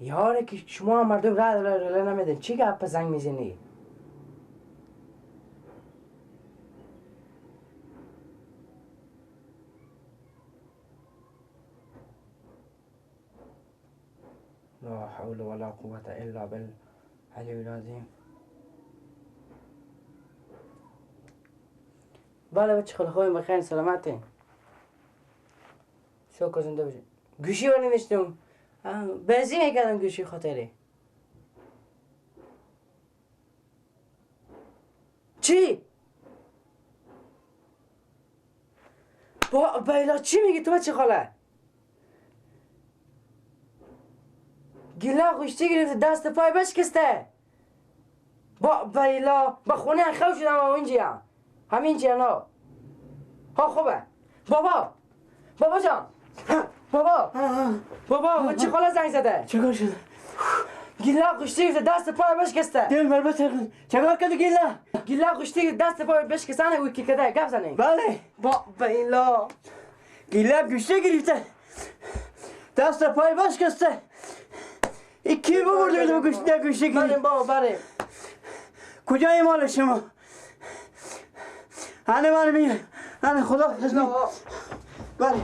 یاره که شما مردم راه نمیدین چی گپ زنگ میزنی؟ لا حول ولا قوة الا بالعلی العظیم. بله بچه خیلی خوبیم بخیر سلامتین. شکر زنده باشین. گوشی رو نوشتم بنزین میکردم گوشی خاطره. چی؟ بیلا چی میگی تو بچه خاله؟ گیلا خوشتی گرفته دست پای بشکسته. بیلا با خونه خوش شدم اینجا همین جانا. ها خوبه بابا جان. بابا چه خاله زنگ زده؟ چیکار شده؟ گیلا خوشتی گرفته دست پای بشکسته. دل مربوط چیکار کرد گیلا خوشتی دست پای بشکسته او کی کده گپ زنی؟ بله بیلا گیلا گوشتی گرفته دست پای بشکسته. این کی ببرده به گوشتی بریم بابا بریم. کجای مال شما؟ هنه من میره هنه خدا حسنی بله.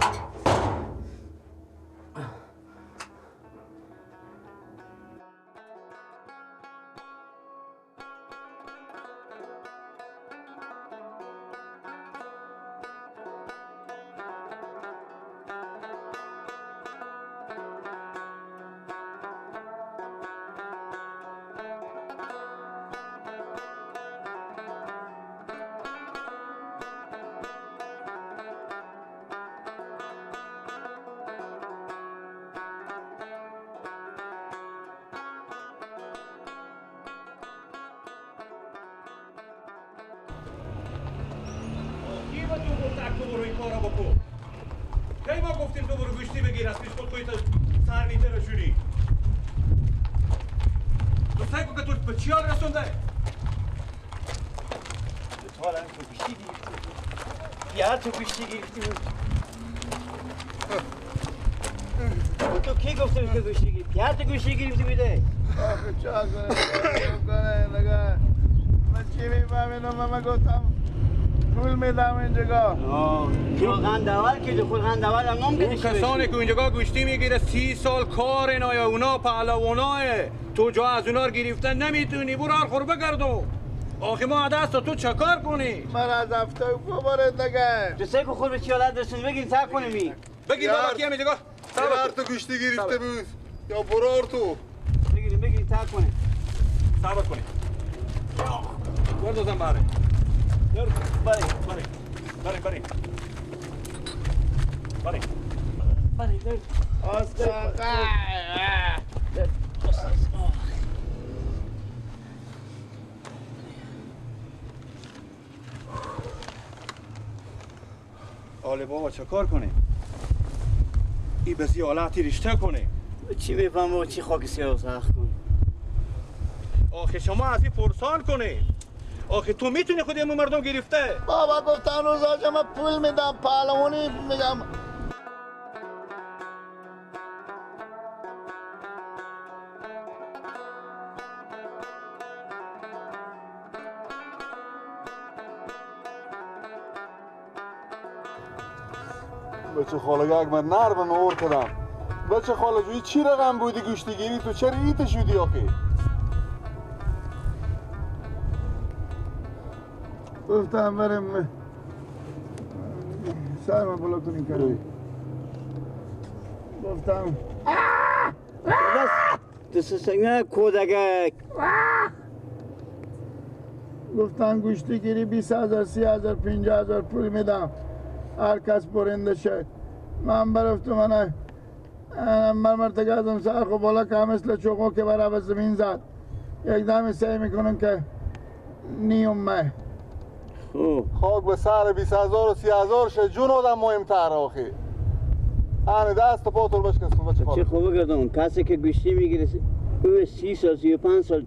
تو برو این کارا بکن. کی ما گفتیم تو برو گوشتی بگیر از پیش خودت سر میته رشونی. تو سعی کن که تو به چی حال رسونده؟ تو حالا تو گوشتی گرفتی یا تو گوشتی گرفتی تو کی گفته که گوشتی گرفتی؟ یا تو گوشتی گرفتی بده؟ آخه چه کنه نگه من چی میفهمیدم من گفتم پول میدم اینجا. خلقندول که خلقندول هم ممکنه اون کسانی که اینجا گوشتی میگیره 30 سال کار اینا اونا پهلوانای تو جا از اونا رو گرفتن نمیتونی برو هر خور بگردو. آخه ما دست تو چه کار کنی؟ من از هفته ببارد نگه تو سه که خود به چی حالت رسونی بگین تا کنیمی بگین بابا کیم اینجا هر تو گوشتی گرفته بود یا برار تو بگین تا کنی صبر کنی گردازم باره بری آله بابا چه کار کنه؟ ای بسی حالتی رشته کنه. چی بفهم و چی خاک سیاه سخت کن. آخه شما از این پرسان کنه. آخه تو میتونی خود امو مردم گرفته. بابا گفتن روزا من پول میدم پهلوانی میگم. بچه خاله یک من نر به نور کردم. بچه خاله جوی چی رقم بودی گوشتی گیری تو چرا ایت شدی آخه؟ گفتم بریم سر من بلا کنیم کردی. گفتم دست سنگه کودگک گفتم گوشتی گیری 20,000 30,000 50,000 پول میدم هر کس برنده شه. من برفتم من مرتگه ازم سر خو بالا که مثل چوقو که برای زمین زد یک دمی سعی میکنم که نیم مه خاک به سر 20,000 و 30,000 شه جون آدم مهمتر آخی. آنه دست پا تو بشکست بچه چه خوبه کردم کسی که گوشتی میگیره او 30 سال 35 سال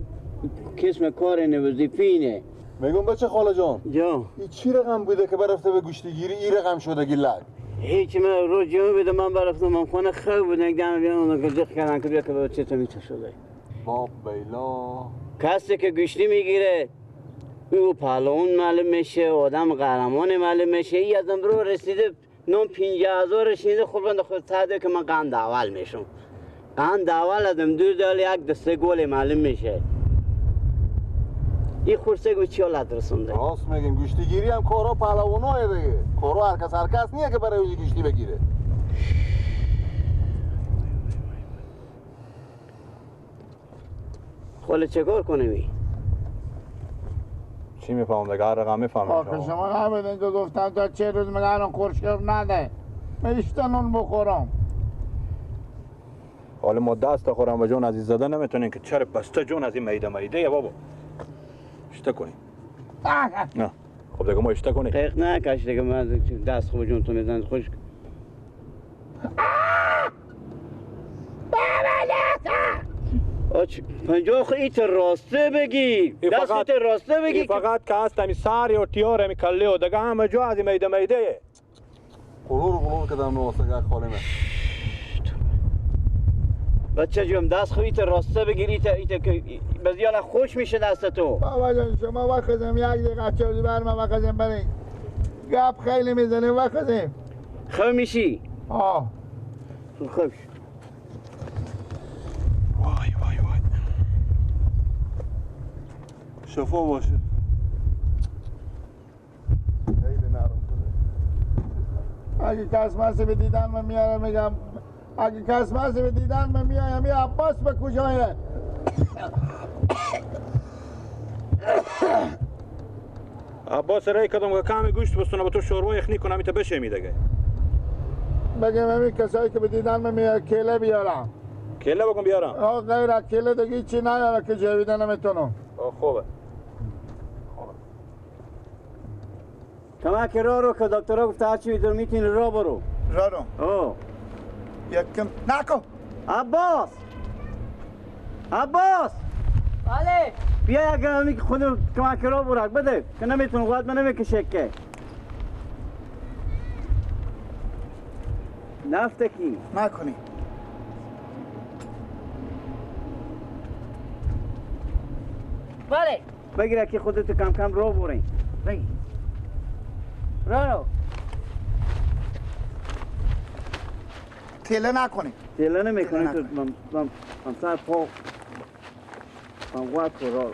کسم کار وظیفینه. میگم بچه خاله جان جا این چی رقم بوده که برفته به گوشتی گیری این رقم شده گلک؟ هیچ من رو جمعه بده من برفتم من خونه خوب بودن دم بیان اون که جخ کردن که بیا که به چطور میشه شده باب بیلا کسی که گوشتی میگیره او پهلوان معلوم میشه آدم قهرمان معلوم میشه ای ازم برو رسیده 50,000 شینده خود بنده خود تاده که من قند اول میشم قند اول ازم دور دال یک دسته گل معلوم میشه این خورسه گوی چی حالت رسونده راست میگیم گوشتی گیری هم کارا پهلوانای دیگه کارا هر کس نیه که برای گوشتی بگیره خاله چه کار کنمی؟ چی میفهمم دیگه هر رقم میفهمم آخه شما نمیدین که گفتم تا 4 روز میگه الان خورشگرد نده میشتن اون بخورم حالا ما دست خورم و جون از این زده نمیتونین که چرا بسته جون از این میده یا بابا اشته کنیم نه خب دیگه ما اشته کنیم قیق نکش دیگه من دست خوب جون تو میزن خوش 50 خو ایت راسته بگی دست ایت راسته بگی فقط که هست همی ساری و تیار همی کله و دیگه همه جو از این میده قلور که دارم واسه خاله من بچه جون دست خو ایت راسته بگیر ایت که بزیالا خوش میشه دست تو بابا جان شما وقتم یک دقیقه چوزی برمه وقتم برین گپ خیلی میزنیم وقتم خوب میشی؟ آه خوب وای شفا باشه خیلی نرم شده اگه کس مسی به دیدن من میارم میگم اگه کس مسی به دیدن من میایم یه عباس به کجایه عباس رای کدام که کمی گوشت بستونه با تو شوروا یخنی کنم ایتا بشه میدگه بگم همین کسایی که به دیدن من میاره کله بیارم کله بکن بیارم آه غیر از کله دیگه چی نیاره که جویده نمیتونم خوبه کمک رو که دکترها گفته هرچی بیدر میتونی را برو رو یکم نکن عباس بله بیا یک همی خود کمک را برک بده که نمیتون قوت من نمیکشه که نفته کی نکنی بله بگیره که خودتو کم کم را برین بگی رو تله نکنی تیله نمیکنی تو من سر پا من قوت کن را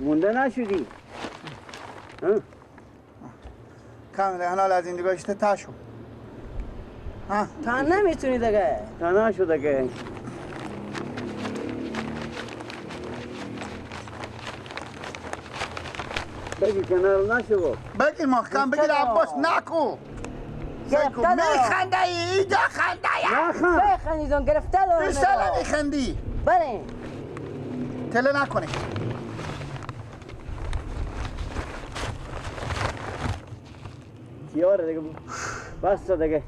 مونده نشدی کاملا حالا از این دیگه اشته تاشو تا نمیتونی دیگه تا نشده که بگی کنار نشو بگیر محکم بگیر عباس نکو سیکو میخنده ایجا خنده نخم بخندیدون گرفته دارم بیشتر میخندی بله تله نکنی چیاره دیگه بس دیگه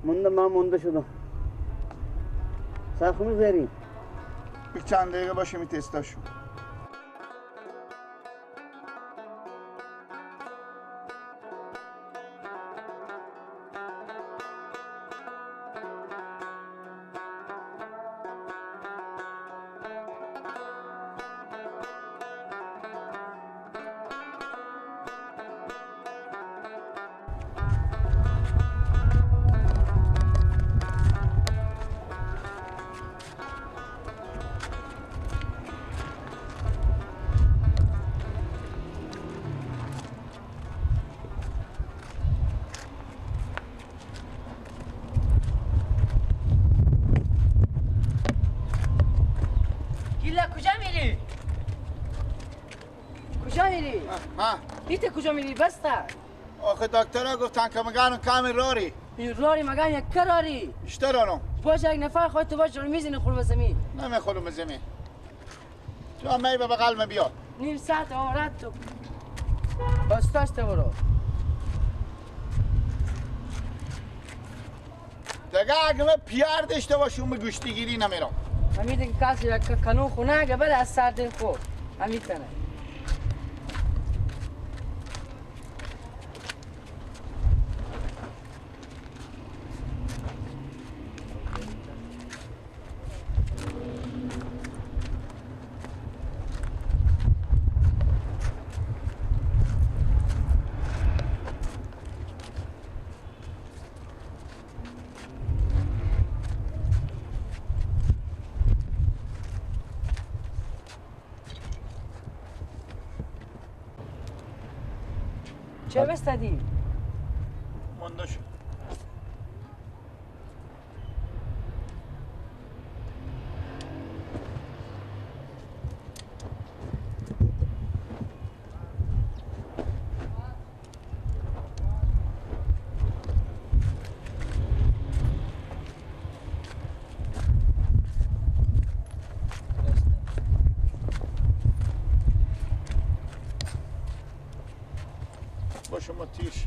من مونده شدم سرخ میذاریم یک چند دقیقه باشه می تستاشو ایت کجا میری بسته آخه دکترها گفتن که مگرم کمی راری راری مگم یک کراری اشته رارم باشه یک نفر خواهد تو باشه میزنی خور بزمین نمیخورم زمین تو هم می به بغل بیاد نیم ساعت آورد تو بستاشته برو دیگه اگه من پیار داشته باشم به گوشتی گیری نمیرم همین دیگه کسی یک کانون خونه اگه بره از سر خور همین تنه چه بستدی؟ مونده شد. با شما تیش